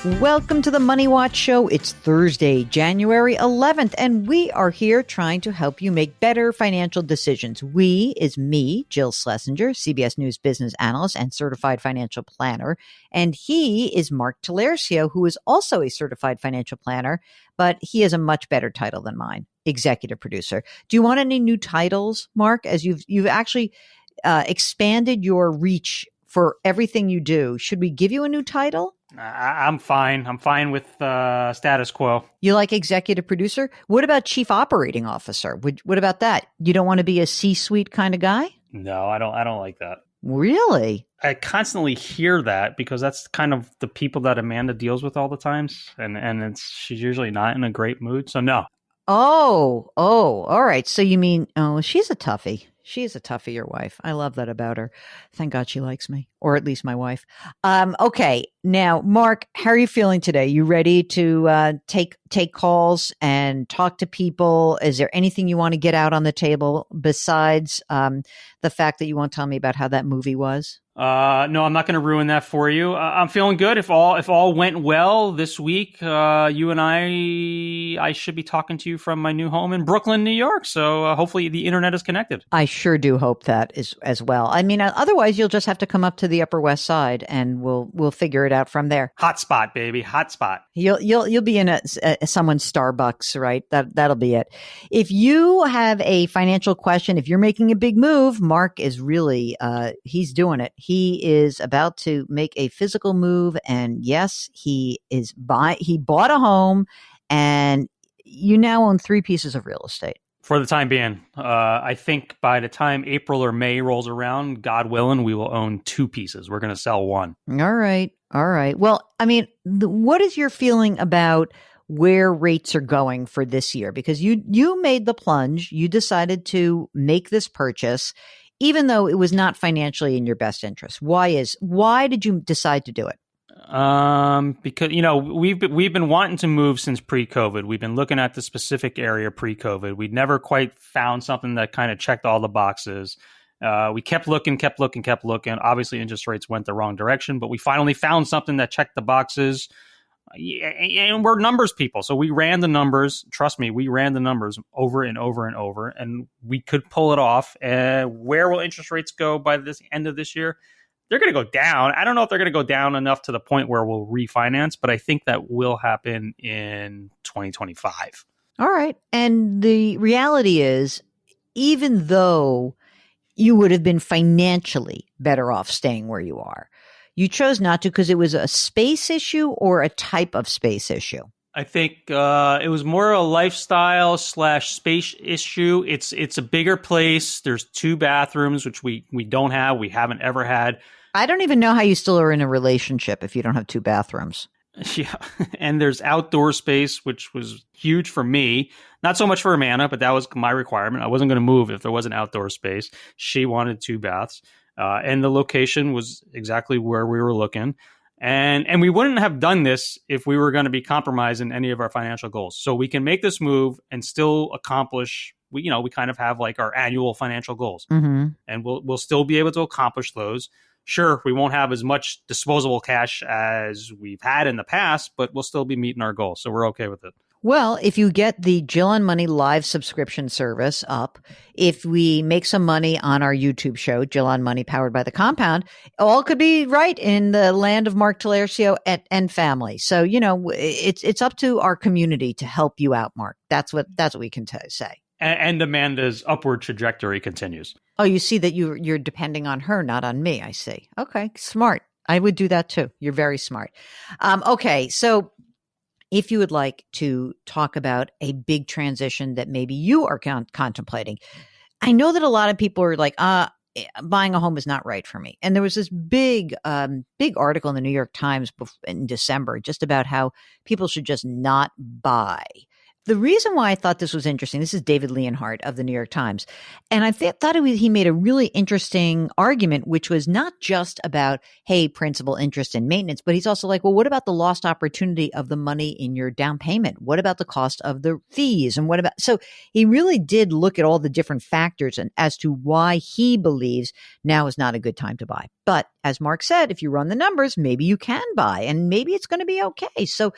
Welcome to the Money Watch Show. It's Thursday, January 11th, and we are here trying to help you make better financial decisions. We is me, Jill Schlesinger, CBS News business analyst and certified financial planner. And he is Mark Talercio, who is also a certified financial planner, but he has a much better title than mine, executive producer. Do you want any new titles, Mark, as you've actually expanded your reach for everything you do? Should we give you a new title? I'm fine. I'm fine with status quo. You like executive producer? What about chief operating officer? What about that? You don't want to be a C-suite kind of guy? No, I don't like that. Really? I constantly hear that because that's kind of the people that Amanda deals with all the times, and she's usually not in a great mood. So no. Oh, all right. So you mean, she's a toughie. She is a toughie, your wife. I love that about her. Thank God she likes me, or at least my wife. Okay. Now, Mark, how are you feeling today? You ready to take calls and talk to people? Is there anything you want to get out on the table besides the fact that you want to tell me about how that movie was? No, I'm not going to ruin that for you. I'm feeling good. If all went well this week, you and I should be talking to you from my new home in Brooklyn, New York. So hopefully the internet is connected. I sure do hope that is as well. I mean, otherwise you'll just have to come up to the Upper West Side, and we'll figure it out from there. Hotspot, baby, hotspot. You'll be in someone's Starbucks, right? That'll be it. If you have a financial question, if you're making a big move, Mark is really he's doing it. He is about to make a physical move, and yes, he bought a home, and you now own 3 pieces of real estate. For the time being, I think by the time April or May rolls around, God willing, we will own 2 pieces. We're going to sell 1. All right. Well, I mean, what is your feeling about where rates are going for this year? Because you made the plunge, you decided to make this purchase, even though it was not financially in your best interest. Why did you decide to do it? Because we've been wanting to move since pre-COVID. We've been looking at the specific area pre-COVID. We'd never quite found something that kind of checked all the boxes. We kept looking. Obviously, interest rates went the wrong direction, but we finally found something that checked the boxes. And we're numbers people, so we ran the numbers. Trust me, we ran the numbers over and over and over, and we could pull it off. Where will interest rates go by this end of this year? They're going to go down. I don't know if they're going to go down enough to the point where we'll refinance, but I think that will happen in 2025. All right. And the reality is, even though you would have been financially better off staying where you are, you chose not to because it was a space issue or a type of space issue. I think it was more a lifestyle / space issue. It's a bigger place. There's 2 bathrooms, which we don't have. We haven't ever had. I don't even know how you still are in a relationship if you don't have 2 bathrooms. Yeah. And there's outdoor space, which was huge for me. Not so much for Amanda, but that was my requirement. I wasn't going to move if there wasn't outdoor space. She wanted 2 baths. And the location was exactly where we were looking. And we wouldn't have done this if we were going to be compromising any of our financial goals. So we can make this move and still accomplish, we kind of have like our annual financial goals. Mm-hmm. And we'll still be able to accomplish those. Sure, we won't have as much disposable cash as we've had in the past, but we'll still be meeting our goals. So we're okay with it. Well, if you get the Jill on Money live subscription service up, if we make some money on our YouTube show, Jill on Money powered by the Compound, all could be right in the land of Mark Talercio and family. So, it's up to our community to help you out, Mark. That's what we can say. And Amanda's upward trajectory continues. Oh, you see that you're depending on her, not on me. I see. Okay, smart. I would do that too. You're very smart. Okay, so if you would like to talk about a big transition that maybe you are contemplating, I know that a lot of people are like, buying a home is not right for me. And there was this big article in the New York Times in December just about how people should just not buy. The reason why I thought this was interesting, this is David Leonhardt of the New York Times. And I thought he made a really interesting argument, which was not just about, hey, principal, interest, and maintenance, but he's also like, well, what about the lost opportunity of the money in your down payment? What about the cost of the fees? And what about, so he really did look at all the different factors and as to why he believes now is not a good time to buy. But as Mark said, if you run the numbers, maybe you can buy and maybe it's going to be okay. So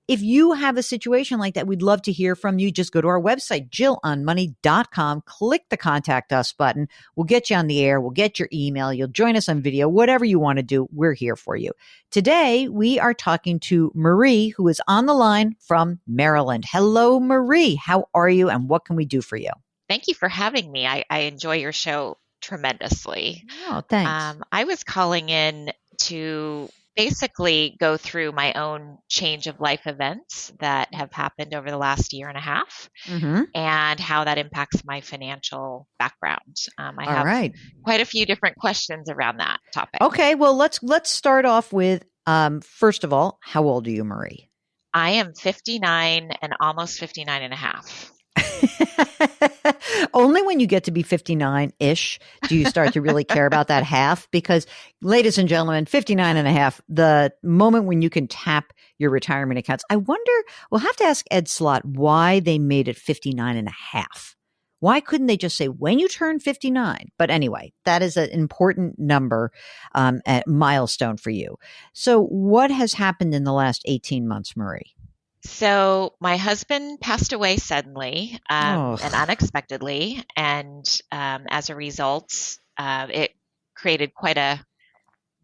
if you have a situation like that, we'd love to hear from you. Just go to our website, jillonmoney.com, click the contact us button. We'll get you on the air. We'll get your email. You'll join us on video, whatever you want to do. We're here for you. Today, we are talking to Marie, who is on the line from Maryland. Hello, Marie. How are you? And what can we do for you? Thank you for having me. I enjoy your show tremendously. Oh, thanks. I was calling in to basically go through my own change of life events that have happened over the last year and a half and how that impacts my financial background. I have quite a few different questions around that topic. Okay, well, let's start off with, first of all, how old are you, Marie? I am 59 and almost 59 and a half. Only when you get to be 59-ish do you start to really care about that half, because ladies and gentlemen, 59 and a half, the moment when you can tap your retirement accounts. I wonder, we'll have to ask Ed Slott why they made it 59 and a half. Why couldn't they just say when you turn 59? But anyway, that is an important number, a milestone for you. So what has happened in the last 18 months, Marie? So my husband passed away suddenly and unexpectedly. And as a result, it created quite a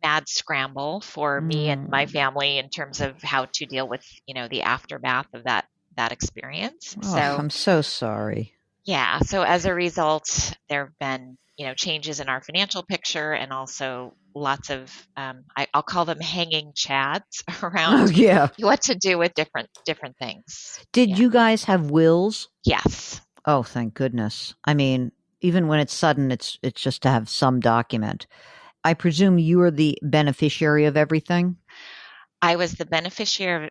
mad scramble for me and my family in terms of how to deal with, the aftermath of that experience. Oh, so I'm so sorry. Yeah. So as a result, there have been, changes in our financial picture and also lots of, I'll call them hanging chads around what to do with different things. Did you guys have wills? Yes. Oh, thank goodness. I mean, even when it's sudden, it's just to have some document. I presume you are the beneficiary of everything? I was the beneficiary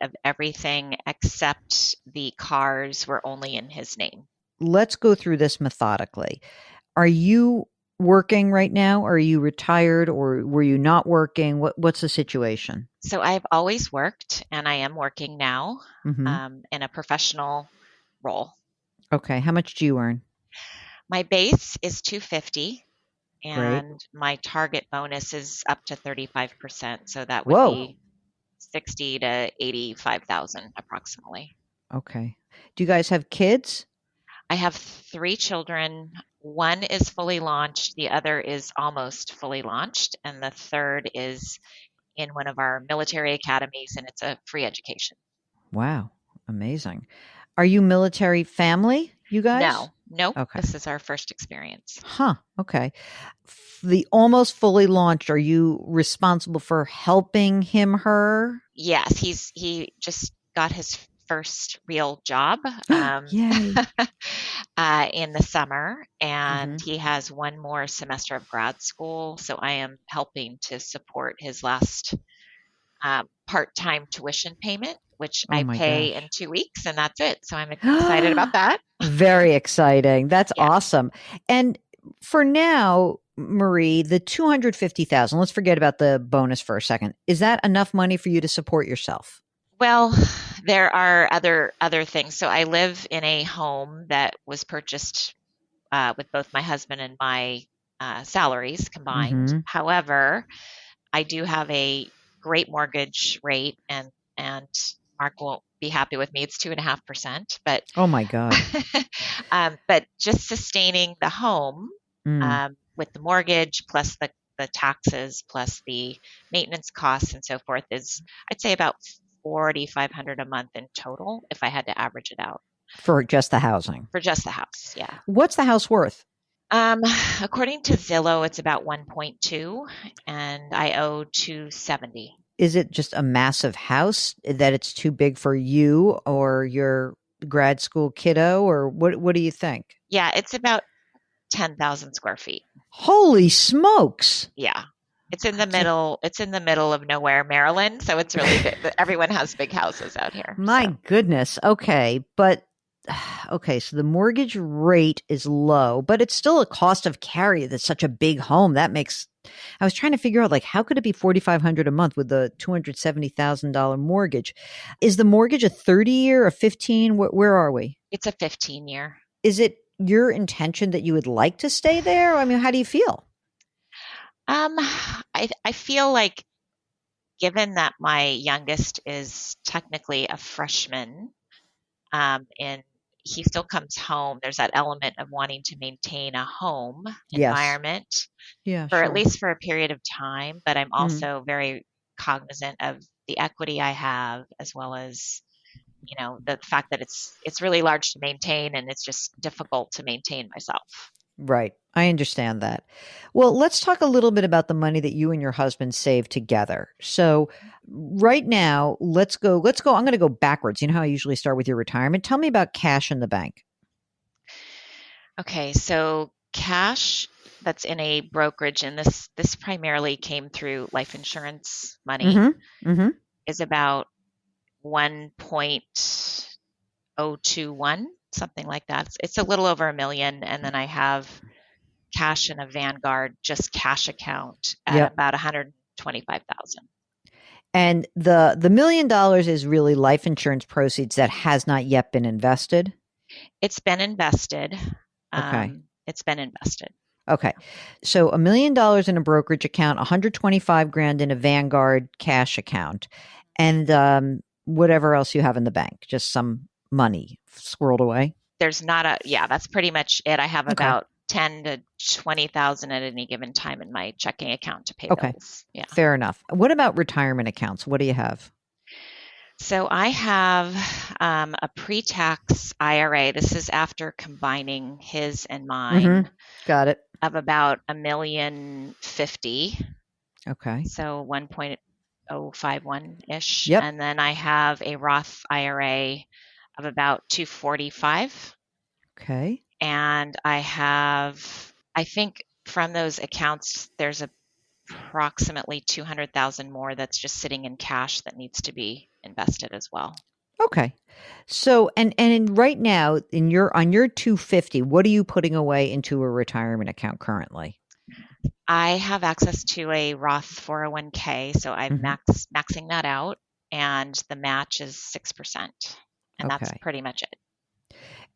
of everything except the cars were only in his name. Let's go through this methodically. Are you working right now? Are you retired or were you not working? What's the situation? So I've always worked and I am working now in a professional role. Okay. How much do you earn? My base is $250 and my target bonus is up to 35%. So that would be $60,000 to $85,000 approximately. Okay. Do you guys have kids? I have 3 children. One is fully launched. The other is almost fully launched. And the third is in one of our military academies, and it's a free education. Wow. Amazing. Are you military family, you guys? No. Okay. This is our first experience. Huh. Okay. The almost fully launched, are you responsible for helping him/her? Yes. He just got his first real job Yay. In the summer, and he has one more semester of grad school. So I am helping to support his last part-time tuition payment, which I pay in 2 weeks, and that's it. So I'm excited about that. Very exciting. That's awesome. And for now, Marie, the $250,000, let's forget about the bonus for a second. Is that enough money for you to support yourself? Well, there are other things. So I live in a home that was purchased with both my husband and my salaries combined. However, I do have a great mortgage rate, and Mark won't be happy with me. It's 2.5%. But oh my God! But just sustaining the home with the mortgage plus the taxes plus the maintenance costs and so forth is, I'd say, about $4,500 a month in total if I had to average it out. For just the housing? For just the house, yeah. What's the house worth? According to Zillow, it's about 1.2 and I owe $270. Is it just a massive house that it's too big for you or your grad school kiddo, or what do you think? Yeah, it's about 10,000 square feet. Holy smokes. Yeah. It's in the middle. It's in the middle of nowhere, Maryland. So it's really big. Everyone has big houses out here. My goodness. Okay. But okay. So the mortgage rate is low, but it's still a cost of carry. That's such a big home. That makes, I was trying to figure out, like, how could it be $4,500 a month with the $270,000 mortgage? Is the mortgage a 30-year, a 15? Where are we? It's a 15-year. Is it your intention that you would like to stay there? I mean, how do you feel? I feel like, given that my youngest is technically a freshman, and he still comes home, there's that element of wanting to maintain a home environment for at least for a period of time. But I'm also very cognizant of the equity I have, as well as, the fact that it's really large to maintain, and it's just difficult to maintain myself. Right. I understand that. Well, let's talk a little bit about the money that you and your husband saved together. So right now, let's go. I'm going to go backwards. You know how I usually start with your retirement? Tell me about cash in the bank. Okay. So cash that's in a brokerage, and this primarily came through life insurance money, is about 1.021, something like that. It's a little over $1 million. And then I have cash in a Vanguard, just cash account at about $125,000. And the $1 million is really life insurance proceeds that has not yet been invested? It's been invested. Okay. It's been invested. Okay. So $1 million in a brokerage account, $125,000 in a Vanguard cash account, and whatever else you have in the bank, just some money squirreled away. There's not that's pretty much it. I have about 10 to 20,000 at any given time in my checking account to pay bills. Yeah. Fair enough. What about retirement accounts? What do you have? So I have a pre-tax IRA. This is after combining his and mine. Got it. Of about $1.05 million. Okay. So 1.051-ish. Yep. And then I have a Roth IRA of about 245. Okay. And I think from those accounts, there's approximately 200,000 more that's just sitting in cash that needs to be invested as well. Okay. So, and right now on your 250, what are you putting away into a retirement account currently? I have access to a Roth 401k, so I'm maxing that out, and the match is 6%, and that's pretty much it.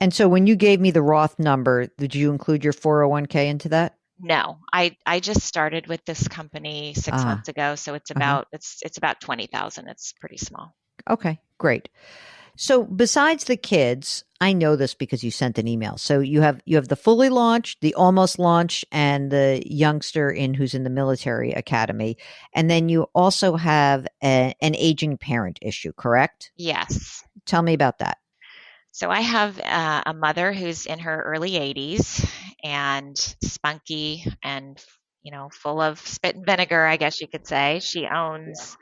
And so when you gave me the Roth number, did you include your 401k into that? No, I just started with this company 6 months ago, so it's about it's about 20,000. It's pretty small. Okay, great. So besides the kids, I know this because you sent an email. So you have the fully launched, the almost launched, and the youngster who's in the military academy, and then you also have an aging parent issue, correct? Yes. Tell me about that. So I have a mother who's in her early 80s and spunky and, full of spit and vinegar, I guess you could say. She owns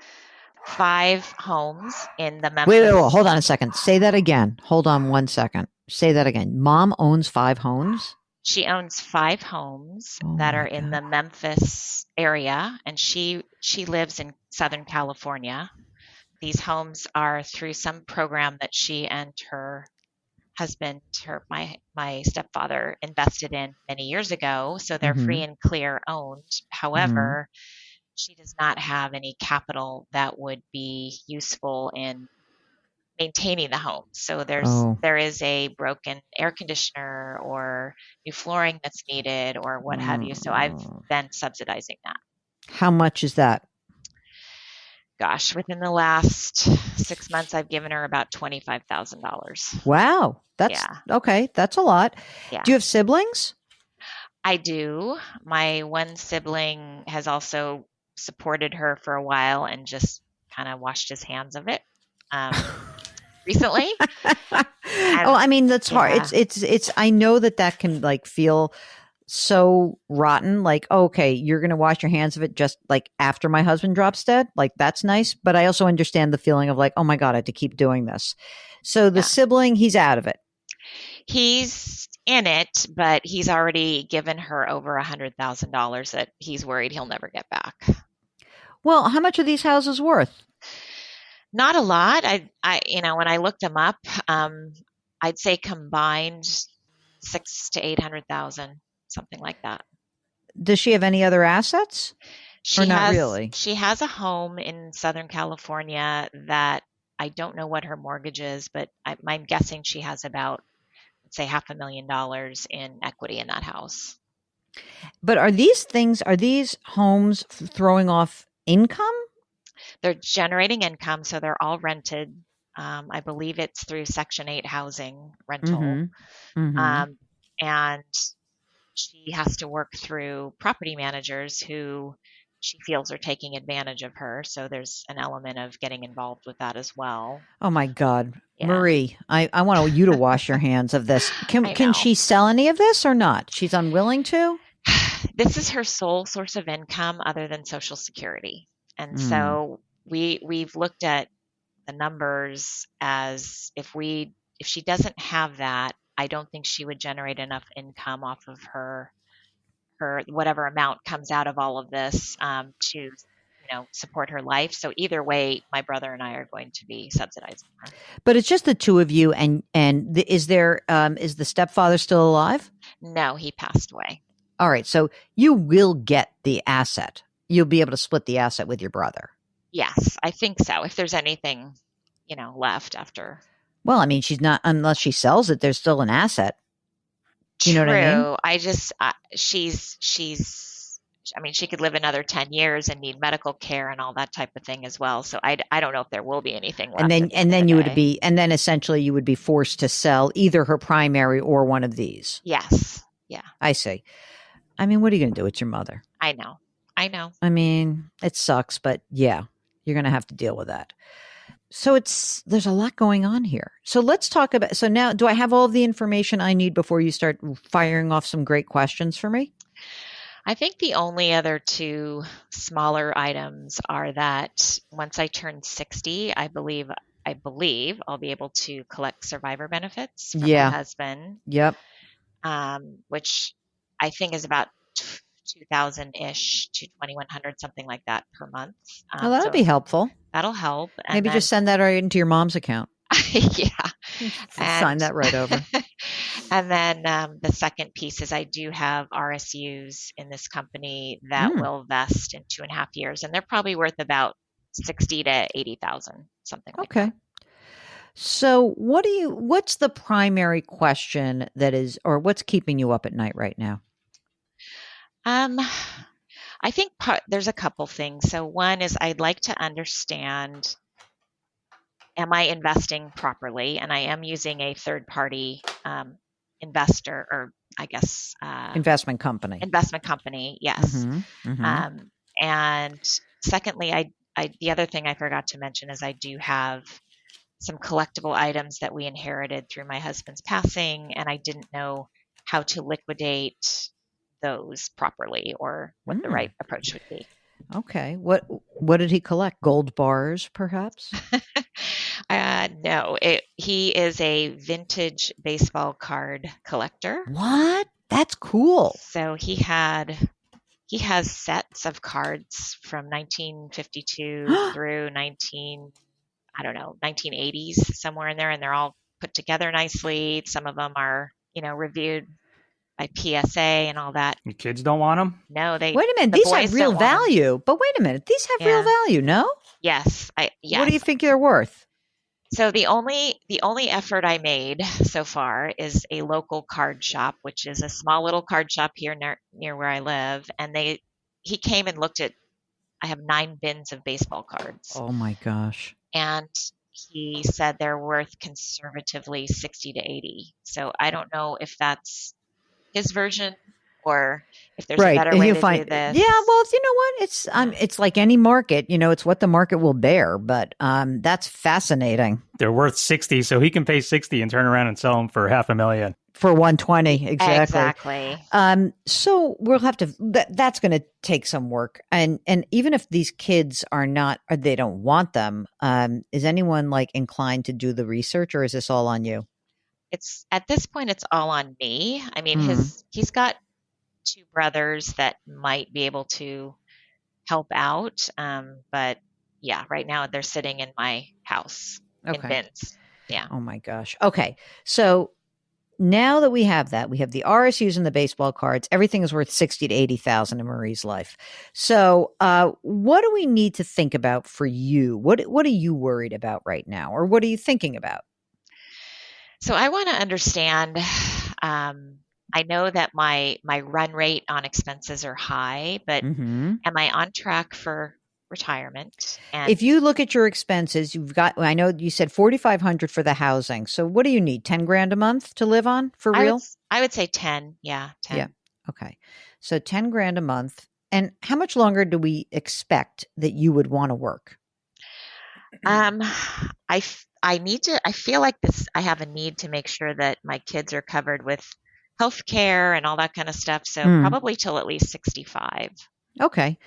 5 homes in the Memphis. Wait, hold on a second. Say that again. Hold on 1 second. Say that again. Mom owns 5 homes? She owns 5 homes that are in the Memphis area, and she lives in Southern California. These homes are through some program that she and her husband, my stepfather, invested in many years ago. So they're free and clear owned. However, she does not have any capital that would be useful in maintaining the home. So there is a broken air conditioner or new flooring that's needed or what have you. So I've been subsidizing that. How much is that? Gosh, within the last 6 months, I've given her about $25,000. Wow. That's okay. That's a lot. Yeah. Do you have siblings? I do. My one sibling has also supported her for a while and just kind of washed his hands of it recently. I mean, that's hard. It's I know that can feel so rotten. Okay, you're going to wash your hands of it just after my husband drops dead. That's nice. But I also understand the feeling of oh my God, I have to keep doing this. So the sibling, he's out of it. He's in it, but he's already given her over $100,000 that he's worried he'll never get back. Well, how much are these houses worth? Not a lot. When I looked them up, I'd say combined 6 to 800,000, something like that. Does she have any other assets? Or not really? She has a home in Southern California that I don't know what her mortgage is, but I'm guessing she has about, let's say, $500,000 in equity in that house. But are these homes throwing off income? They're generating income, so they're all rented. I believe it's through Section 8 housing rental. Mm-hmm. Mm-hmm. And she has to work through property managers who she feels are taking advantage of her. So there's an element of getting involved with that as well. Oh my God. Yeah. Marie, I want you to wash your hands of this. Can she sell any of this or not? She's unwilling to? This is her sole source of income other than Social Security. And so we've looked at the numbers as if she doesn't have that, I don't think she would generate enough income off of her whatever amount comes out of all of this to support her life. So either way, my brother and I are going to be subsidizing her. But it's just the two of you, and is the stepfather still alive? No, he passed away. All right, so you will get the asset. You'll be able to split the asset with your brother. Yes, I think so. If there's anything, left after. Well, I mean, she's not, unless she sells it, there's still an asset. You know what I mean? She could live another 10 years and need medical care and all that type of thing as well. So I don't know if there will be anything left. And then essentially you would be forced to sell either her primary or one of these. Yes. Yeah. I see. I mean, what are you going to do? It's your mother. I know. I mean, it sucks, but yeah, you're going to have to deal with that. So there's a lot going on here. So let's talk about, so now do I have all of the information I need before you start firing off some great questions for me? I think the only other two smaller items are that once I turn 60, I believe I'll be able to collect survivor benefits from my husband. Yep. Which I think is about 2,000-ish to 2,100, something like that per month. Well, that'll be helpful. That'll help. And maybe just send that right into your mom's account. Yeah. Sign that right over. And then the second piece is I do have RSUs in this company that will vest in 2.5 years, and they're probably worth about 60 to 80,000, something like that. Okay. So what's the primary question or what's keeping you up at night right now? I think there's a couple things. So one is I'd like to understand, am I investing properly? And I am using a third-party investor, or I guess investment company. Investment company, yes. Mm-hmm, mm-hmm. And secondly, the other thing I forgot to mention is I do have some collectible items that we inherited through my husband's passing, and I didn't know how to liquidate those properly or what the right approach would be. Okay. What did he collect? Gold bars, perhaps? No. He is a vintage baseball card collector. What? That's cool. So he has sets of cards from 1952 through 1980s, somewhere in there, and they're all put together nicely. Some of them are, reviewed by PSA and all that. Your kids don't want them? No, wait a minute. These have real value. But wait a minute. These have real value, no? Yes. Yes. What do you think they're worth? So the only effort I made so far is a local card shop, which is a small little card shop here near where I live. And he came and looked at, I have 9 bins of baseball cards. Oh my gosh. And he said they're worth conservatively 60 to 80. So I don't know if that's his version or if there's a better way to do this. Yeah, well, you know what? It's like any market, it's what the market will bear, but that's fascinating. They're worth 60, so he can pay 60 and turn around and sell them for $500,000. For 120, exactly. So we'll have to, that's going to take some work. And even if these kids are not, or they don't want them, is anyone inclined to do the research, or is this all on you? It's at this point, it's all on me. I mean, he's got 2 brothers that might be able to help out. But yeah, right now they're sitting in my house in bins. Yeah. Oh my gosh. Okay. So now that we have that, we have the RSUs and the baseball cards. Everything is worth 60 to 80,000 in Marie's life. So, what do we need to think about for you? What are you worried about right now, or what are you thinking about? So I want to understand. I know that my run rate on expenses are high, but am I on track for retirement? And if you look at your expenses, you've got, I know you said 4,500 for the housing. So what do you need? 10 grand a month to live on for real? I would say 10. Yeah. 10. Yeah. Okay. So 10 grand a month. And how much longer do we expect that you would want to work? I feel like I have a need to make sure that my kids are covered with health care and all that kind of stuff. So probably till at least 65. Okay.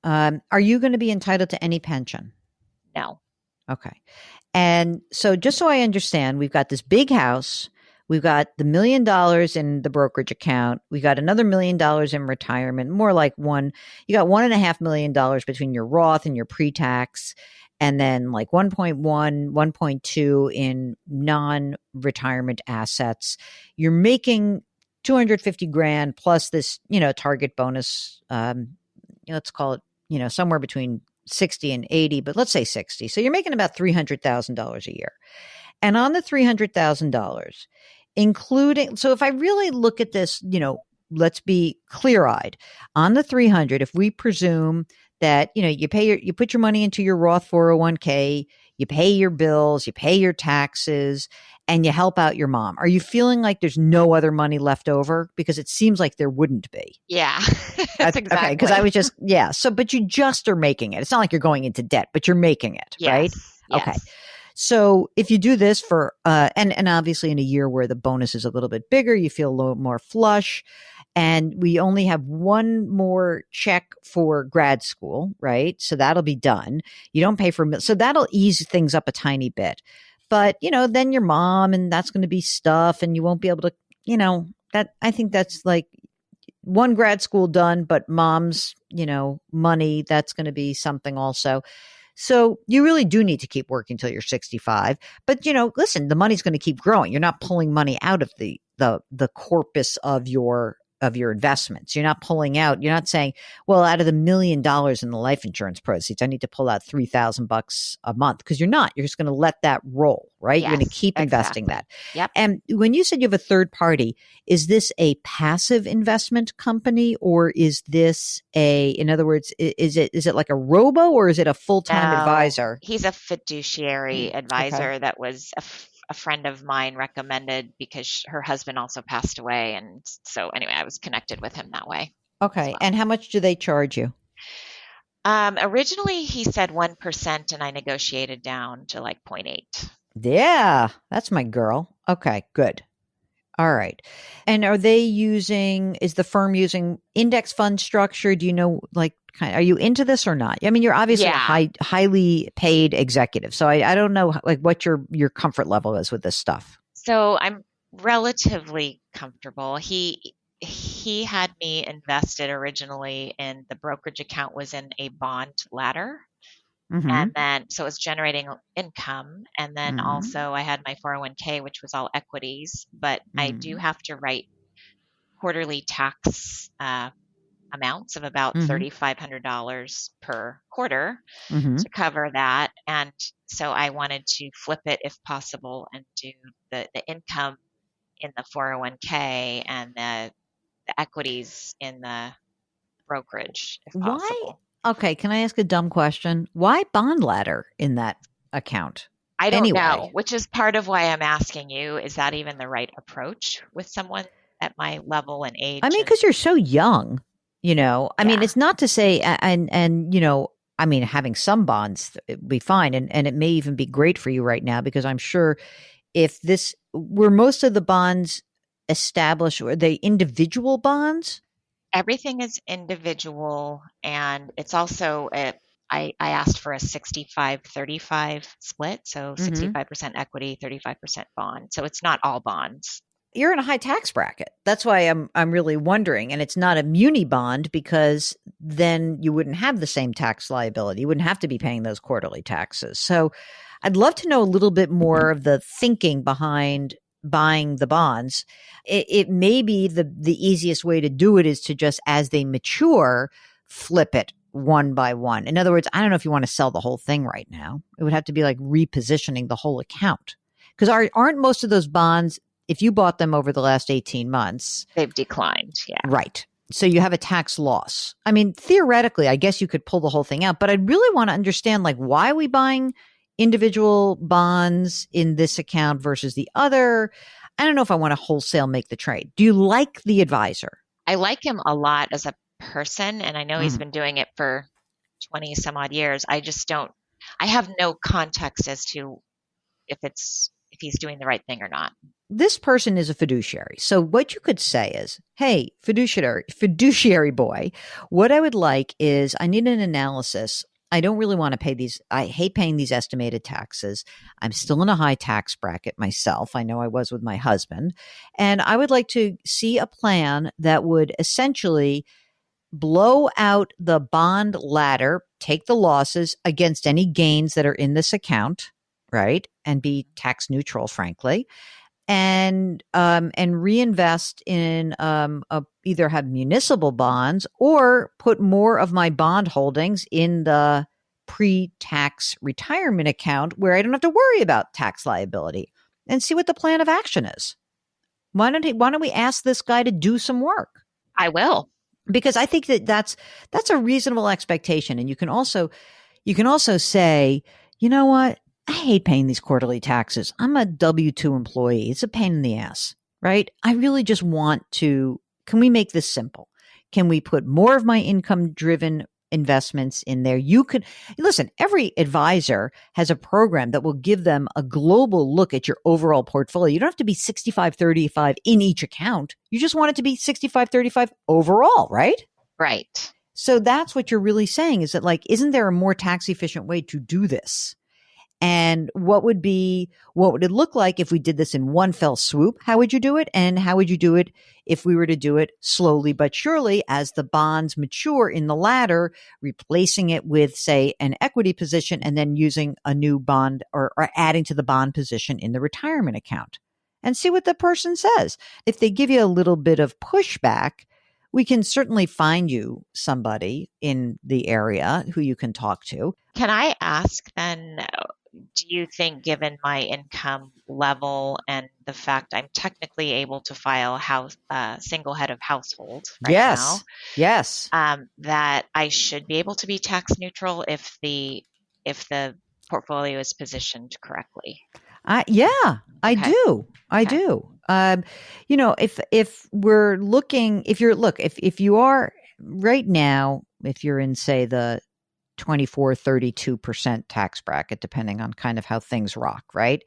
Are you going to be entitled to any pension? No. Okay. And so just so I understand, we've got this big house. We've got the $1 million in the brokerage account. We got another $1 million in retirement, more like you got $1.5 million between your Roth and your pre-tax, and then like 1.1, 1.2 in non-retirement assets. You're making 250 grand plus this, target bonus. Let's call it, somewhere between 60 and 80, but let's say 60. So you're making about $300,000 a year. And on the $300,000, including, so if I really look at this, let's be clear-eyed on the 300, if we presume that, you put your money into your Roth 401k, you pay your bills, you pay your taxes, and you help out your mom. Are you feeling like there's no other money left over? Because it seems like there wouldn't be. Yeah, that's exactly. Okay, because I was just, So, but you just are making it. It's not like you're going into debt, but you're making it, right? Yes. Okay. So if you do this for, and obviously in a year where the bonus is a little bit bigger, you feel a little more flush. And we only have one more check for grad school, right? So that'll be done. You don't pay for, so that'll ease things up a tiny bit. But, then your mom, and that's going to be stuff, and you won't be able to, I think that's like one grad school done, but mom's, money, that's going to be something also. So you really do need to keep working till you're 65. But, listen, the money's going to keep growing. You're not pulling money out of the corpus of your investments. You're not pulling out, you're not saying, well, out of the $1 million in the life insurance proceeds, I need to pull out $3,000 a month, because you're not. You're just going to let that roll, right? Yes, you're going to keep investing that. Yep. And when you said you have a third party, is this a passive investment company, or is this in other words, is it like a robo, or is it a full-time advisor? He's a fiduciary advisor that was a friend of mine recommended, because her husband also passed away. And so anyway, I was connected with him that way. Okay. Well. And how much do they charge you? Originally he said 1%, and I negotiated down to like 0.8. Yeah, that's my girl. Okay, good. All right. And is the firm using index fund structure? Do you know, are you into this or not? I mean, you're obviously a highly paid executive. So I don't know what your comfort level is with this stuff. So I'm relatively comfortable. He had me invested originally in the brokerage account was in a bond ladder. Mm-hmm. And then, so it's generating income. And then also I had my 401k, which was all equities, but I do have to write quarterly tax amounts of about $3,500 per quarter to cover that. And so I wanted to flip it if possible and do the income in the 401k and the equities in the brokerage if possible. Why? Okay, can I ask a dumb question? Why bond ladder in that account? I don't know, which is part of why I'm asking you. Is that even the right approach with someone at my level and age? I mean, because you're so young, I mean, it's not to say, and I mean, having some bonds would be fine. And it may even be great for you right now, because I'm sure were most of the bonds established, were they individual bonds? Everything is individual, and it's also I asked for a 65-35 split, so 65% equity, 35% bond. So it's not all bonds. you're in a high tax bracket. That's why I'm really wondering. And it's not a muni bond because then you wouldn't have the same tax liability. You wouldn't have to be paying those quarterly taxes. So I'd love to know a little bit more of the thinking behind buying the bonds. It may be the easiest way to do it is to just, as they mature, flip it one by one. In other words, I don't know if you want to sell the whole thing right now. It would have to be like repositioning the whole account. Because aren't most of those bonds, if you bought them over the last 18 months, they've declined. Yeah. Right. So you have a tax loss. I mean, theoretically, I guess you could pull the whole thing out, but I'd really want to understand, like, why are we buying individual bonds in this account versus the other? I don't know if I want to wholesale make the trade. Do you like the advisor? I like him a lot as a person, and I know he's been doing it for 20 some odd years. I have no context as to if he's doing the right thing or not. This person is a fiduciary. So what you could say is, hey, fiduciary boy, what I would like is I need an analysis. I don't really want to pay these. I hate paying these estimated taxes. I'm still in a high tax bracket myself. I know I was with my husband. And I would like to see a plan that would essentially blow out the bond ladder, take the losses against any gains that are in this account, right? And be tax neutral, frankly. And reinvest in either have municipal bonds or put more of my bond holdings in the pre-tax retirement account where I don't have to worry about tax liability, and see what the plan of action is. Why don't we ask this guy to do some work? I will, because I think that's a reasonable expectation. And you can also say, you know what? I hate paying these quarterly taxes. I'm a W-2 employee. It's a pain in the ass, right? I really just want to, can we make this simple? Can we put more of my income-driven investments in there? You could, listen, every advisor has a program that will give them a global look at your overall portfolio. You don't have to be 65-35 in each account. You just want it to be 65-35 overall, right? Right. So that's what you're really saying, is that, like, isn't there a more tax efficient way to do this? And what would it look like if we did this in one fell swoop? How would you do it? And how would you do it if we were to do it slowly but surely as the bonds mature in the ladder, replacing it with, say, an equity position, and then using a new bond or adding to the bond position in the retirement account, and see what the person says. If they give you a little bit of pushback, we can certainly find you somebody in the area who you can talk to. Can I ask then, do you think, given my income level and the fact I'm technically able to file single head of household right now, yes, that I should be able to be tax neutral if the portfolio is positioned correctly? I do. You know, if you are right now, if you're in, say, the 24-32% tax bracket, depending on kind of how things rock, right?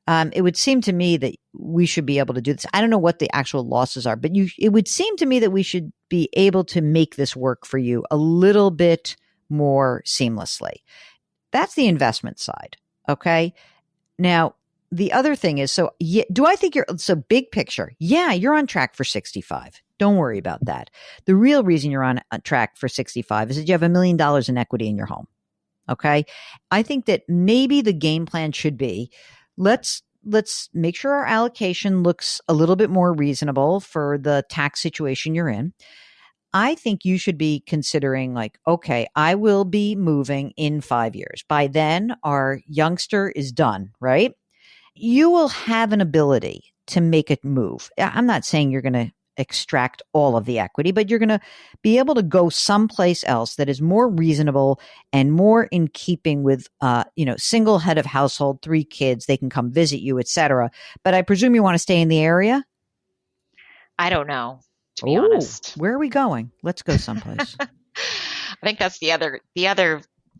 It would seem to me that we should be able to do this. I don't know what the actual losses are, but it would seem to me that we should be able to make this work for you a little bit more seamlessly. That's the investment side. Okay. Now, the other thing is, do I think big picture? Yeah, you're on track for 65. Don't worry about that. The real reason you're on track for 65 is that you have $1 million in equity in your home. Okay. I think that maybe the game plan should be, let's make sure our allocation looks a little bit more reasonable for the tax situation you're in. I think you should be considering, like, okay, I will be moving in 5 years. By then, our youngster is done, right? You will have an ability to make a move. I'm not saying you're going to extract all of the equity, but you're going to be able to go someplace else that is more reasonable and more in keeping with, single head of household, 3 kids, they can come visit you, etc. But I presume you want to stay in the area? I don't know, to be honest. Where are we going? Let's go someplace. I think that's the other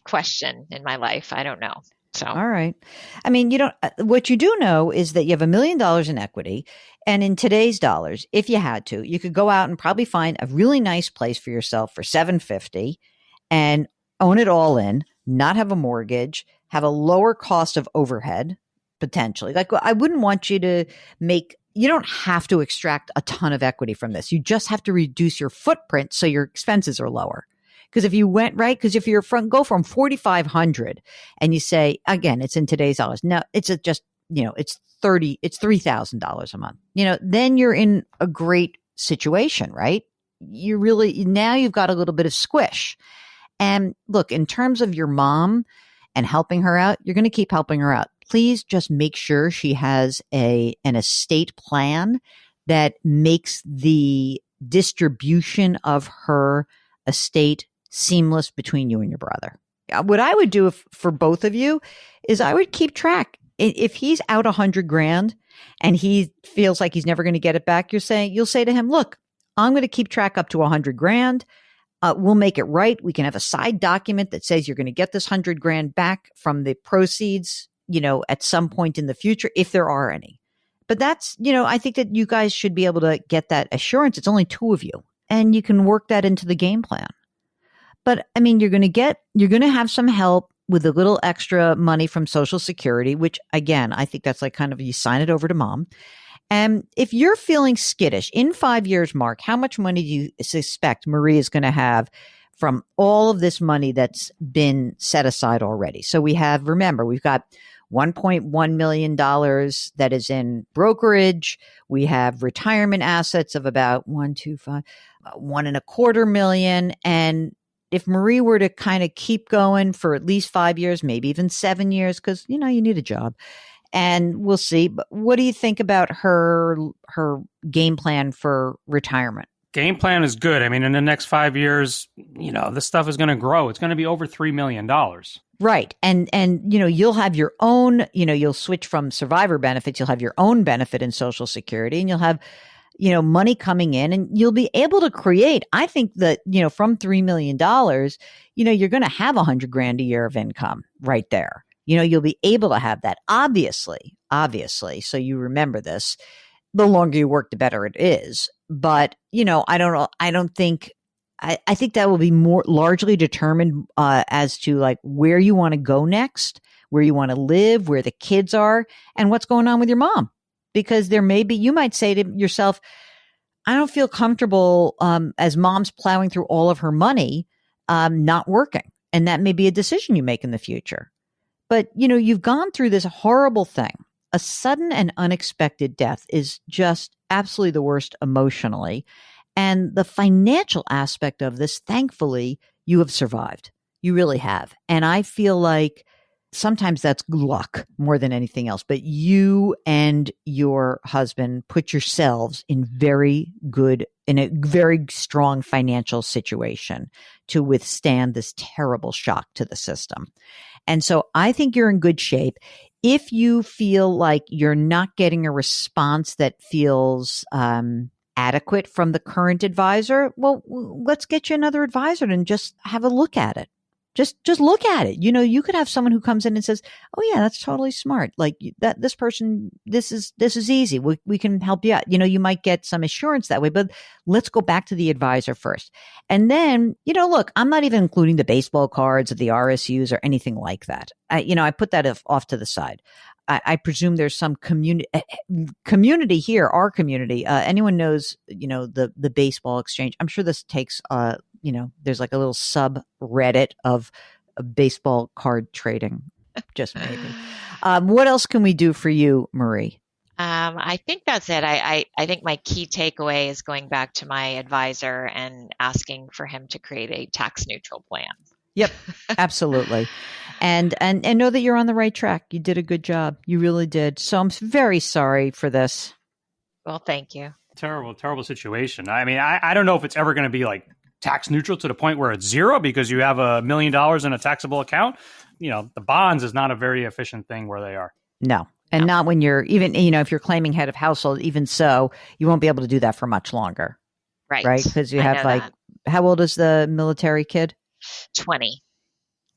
question in my life. I don't know. So. All right. I mean, what you do know is that you have $1 million in equity. And in today's dollars, if you had to, you could go out and probably find a really nice place for yourself for $750 and own it all in, not have a mortgage, have a lower cost of overhead, potentially. Like, I wouldn't want you to make you don't have to extract a ton of equity from this. You just have to reduce your footprint so your expenses are lower. Because if you went right, because if you're go from 4,500 and you say, again, it's in today's dollars. Now it's just, it's $3,000 a month, then you're in a great situation, right? Now you've got a little bit of squish. And look, in terms of your mom and helping her out, you're going to keep helping her out. Please just make sure she has an estate plan that makes the distribution of her estate seamless between you and your brother. What I would do for both of you is I would keep track. If he's out $100,000 and he feels like he's never going to get it back, you'll say to him, look, I'm going to keep track up to $100,000. We'll make it right. We can have a side document that says you're going to get this $100,000 back from the proceeds, at some point in the future, if there are any. But that's, I think that you guys should be able to get that assurance. It's only two of you, and you can work that into the game plan. But I mean, you're going to have some help with a little extra money from Social Security, which again, I think that's like kind of, you sign it over to mom. And if you're feeling skittish in 5 years, Mark, how much money do you suspect Marie is going to have from all of this money that's been set aside already? So we've got $1.1 million that is in brokerage. We have retirement assets of about $1.25 million. And if Marie were to kind of keep going for at least 5 years, maybe even 7 years, because, you need a job, and we'll see. But what do you think about her game plan for retirement? Game plan is good. I mean, in the next 5 years, this stuff is going to grow. It's going to be over $3 million. Right. And you'll have your own, you'll switch from survivor benefits. You'll have your own benefit in Social Security, and you'll have, money coming in, and you'll be able to create, I think that, from $3 million, you're going to have $100,000 a year of income right there. You'll be able to have that, obviously. So you remember this, the longer you work, the better it is. But, I think that will be more largely determined as to like where you want to go next, where you want to live, where the kids are, and what's going on with your mom. Because you might say to yourself, I don't feel comfortable as mom's plowing through all of her money, not working. And that may be a decision you make in the future. But, you've gone through this horrible thing. A sudden and unexpected death is just absolutely the worst emotionally. And the financial aspect of this, thankfully, you have survived. You really have. And I feel like sometimes that's luck more than anything else. But you and your husband put yourselves in a very strong financial situation to withstand this terrible shock to the system. And so I think you're in good shape. If you feel like you're not getting a response that feels adequate from the current advisor, well, let's get you another advisor and just have a look at it. Just look at it. You could have someone who comes in and says, "Oh yeah, that's totally smart. Like that, this person, this is easy. We can help you out." You might get some assurance that way, but let's go back to the advisor first. And then, look, I'm not even including the baseball cards or the RSUs or anything like that. I put that off to the side. I presume there's some community here, our community. Anyone knows, the baseball exchange. I'm sure this takes, there's like a little subreddit of baseball card trading, just maybe. What else can we do for you, Marie? I think that's it. I think my key takeaway is going back to my advisor and asking for him to create a tax neutral plan. Yep, absolutely. And know that you're on the right track. You did a good job. You really did. So I'm very sorry for this. Well, thank you. Terrible situation. I mean, I don't know if it's ever going to be like tax neutral to the point where it's zero because you have $1 million in a taxable account. The bonds is not a very efficient thing where they are. No. And not when you're even, if you're claiming head of household, even so, you won't be able to do that for much longer. Right. Right. Because you have how old is the military kid? 20.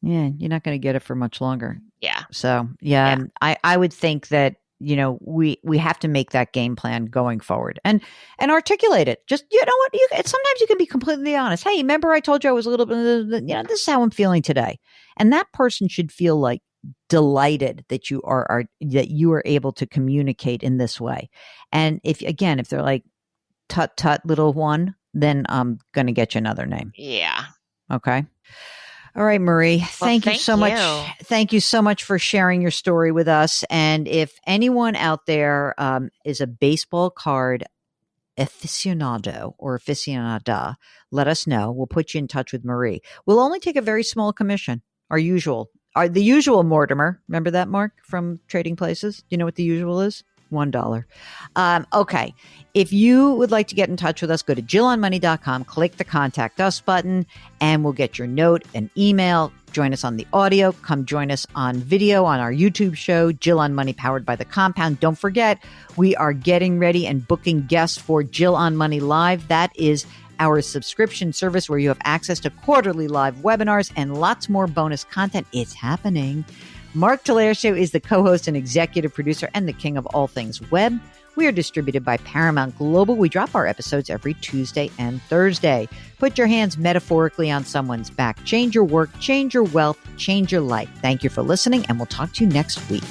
Yeah. You're not going to get it for much longer. Yeah. So, yeah. I would think that, we have to make that game plan going forward and articulate it. Just, sometimes you can be completely honest. Hey, remember I told you I was a little bit, this is how I'm feeling today. And that person should feel like delighted that you are able to communicate in this way. And if they're like, tut tut, little one, then I'm going to get you another name. Yeah. Okay. All right, Marie. Thank you so much. Thank you so much for sharing your story with us. And if anyone out there is a baseball card aficionado or aficionada, let us know. We'll put you in touch with Marie. We'll only take a very small commission, the usual Mortimer. Remember that, Mark, from Trading Places? Do you know what the usual is? $1. Okay. If you would like to get in touch with us, go to JillOnMoney.com, click the Contact Us button, and we'll get your note and email. Join us on the audio. Come join us on video on our YouTube show, Jill on Money, powered by The Compound. Don't forget, we are getting ready and booking guests for Jill on Money Live. That is our subscription service where you have access to quarterly live webinars and lots more bonus content. It's happening. Mark Talercio is the co-host and executive producer and the king of all things web. We are distributed by Paramount Global. We drop our episodes every Tuesday and Thursday. Put your hands metaphorically on someone's back. Change your work, change your wealth, change your life. Thank you for listening, and we'll talk to you next week.